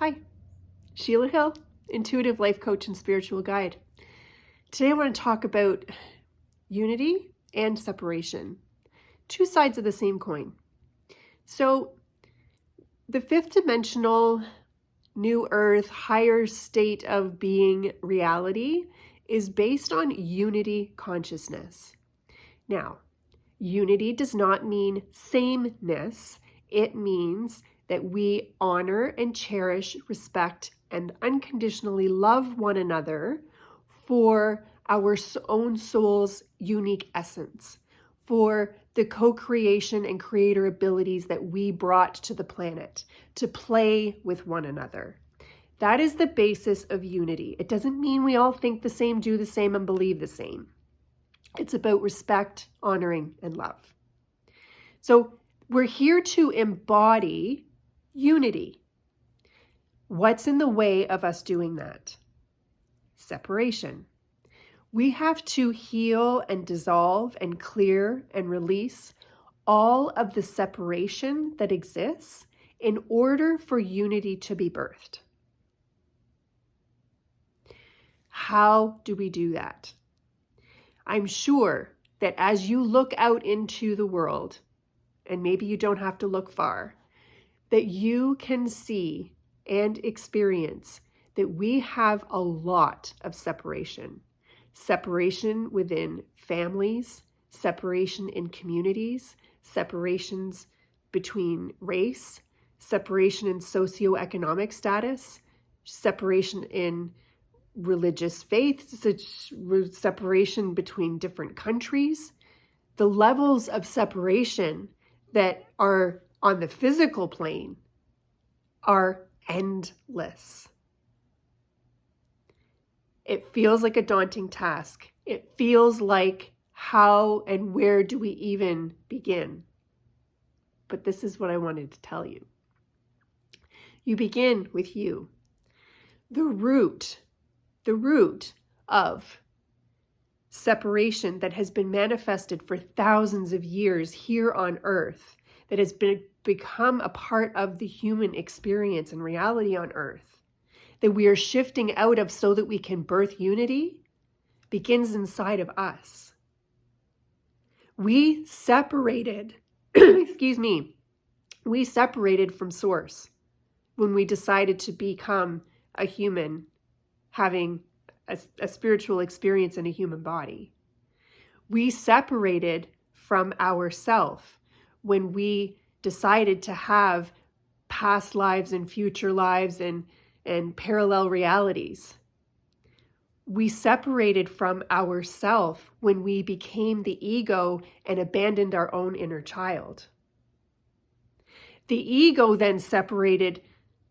Hi, Sheila Hill, intuitive life coach and spiritual guide. Today I want to talk about unity and separation, two sides of the same coin. So the fifth dimensional, new earth, higher state of being reality is based on unity consciousness. Now, unity does not mean sameness. It means that we honor and cherish, respect, and unconditionally love one another for our own soul's unique essence, for the co-creation and creator abilities that we brought to the planet to play with one another. That is the basis of unity. It doesn't mean we all think the same, do the same, and believe the same. It's about respect, honoring, and love. So we're here to embody unity. What's in the way of us doing that? Separation. We have to heal and dissolve and clear and release all of the separation that exists in order for unity to be birthed. How do we do that? I'm sure that as you look out into the world, and maybe you don't have to look far, that you can see and experience that we have a lot of separation. Separation within families, separation in communities, separations between race, separation in socioeconomic status, separation in religious faith, separation between different countries. The levels of separation that are on the physical plane are endless. It feels like a daunting task. It feels like, how and where do we even begin? But this is what I wanted to tell you. You begin with you. The root of separation that has been manifested for thousands of years here on Earth, that has become a part of the human experience and reality on Earth, that we are shifting out of so that we can birth unity, begins inside of us. We separated, we separated from Source when we decided to become a human having a spiritual experience in a human body. We separated from ourself when we decided to have past lives and future lives and parallel realities. We separated from ourself when we became the ego and abandoned our own inner child. The ego then separated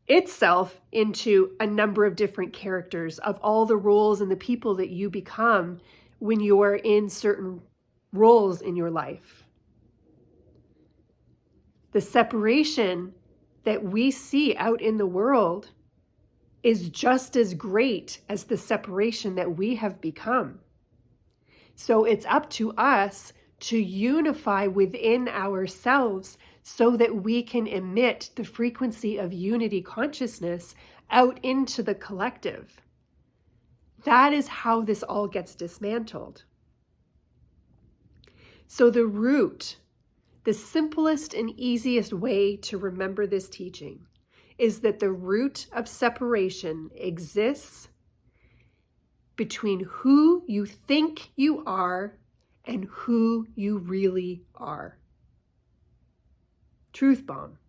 itself into a number of different characters of all the roles and the people that you become when you're in certain roles in your life. The separation that we see out in the world is just as great as the separation that we have become. So it's up to us to unify within ourselves so that we can emit the frequency of unity consciousness out into the collective. That is how this all gets dismantled. So the root, the simplest and easiest way to remember this teaching is that the root of separation exists between who you think you are and who you really are. Truth bomb.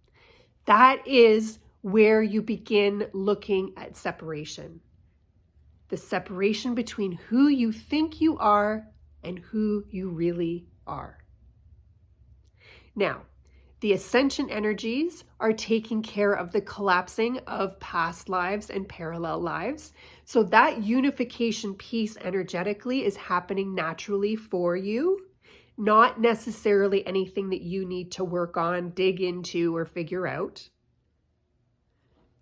That is where you begin looking at separation. The separation between who you think you are and who you really are. Now, the ascension energies are taking care of the collapsing of past lives and parallel lives. So that unification piece energetically is happening naturally for you, not necessarily anything that you need to work on, dig into, or figure out.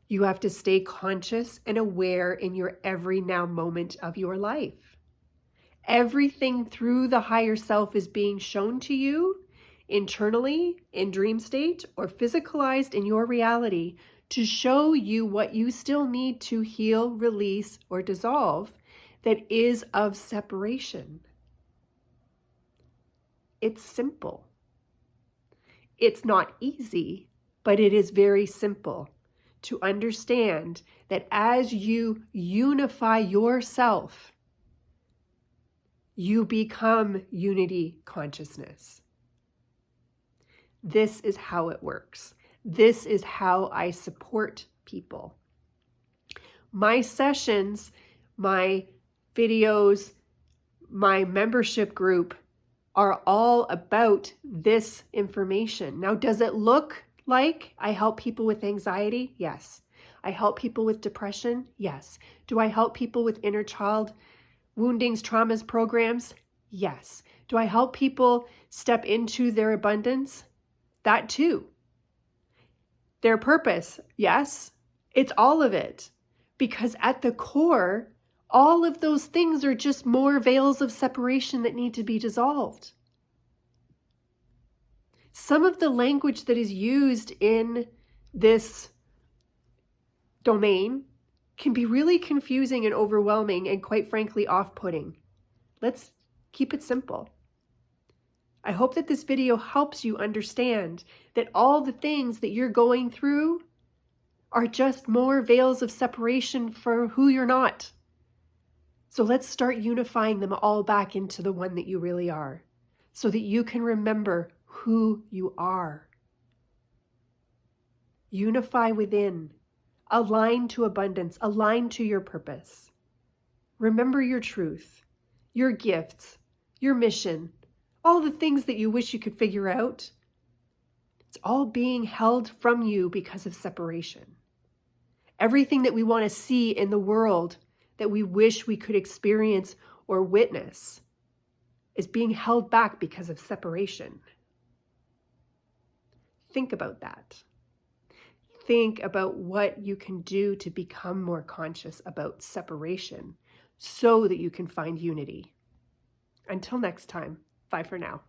You have to stay conscious and aware in your every now moment of your life. Everything through the higher self is being shown to you internally, in dream state, or physicalized in your reality to show you what you still need to heal, release, or dissolve that is of separation. It's simple. It's not easy, but it is very simple to understand that as you unify yourself, you become unity consciousness. This is how it works. This is how I support people. My sessions, my videos, my membership group are all about this information. Now, does it look like I help people with anxiety? Yes. I help people with depression? Yes. Do I help people with inner child woundings, traumas, programs? Yes. Do I help people step into their abundance? That too. Their purpose? Yes. It's all of it. Because at the core, all of those things are just more veils of separation that need to be dissolved. Some of the language that is used in this domain can be really confusing and overwhelming and, quite frankly, off-putting. Let's keep it simple. I hope that this video helps you understand that all the things that you're going through are just more veils of separation for who you're not. So let's start unifying them all back into the one that you really are, so that you can remember who you are. Unify within. Align to abundance. Align to your purpose. Remember your truth, your gifts, your mission, all the things that you wish you could figure out. It's all being held from you because of separation. Everything that we want to see in the world that we wish we could experience or witness is being held back because of separation. Think about that. Think about what you can do to become more conscious about separation so that you can find unity. Until next time, bye for now.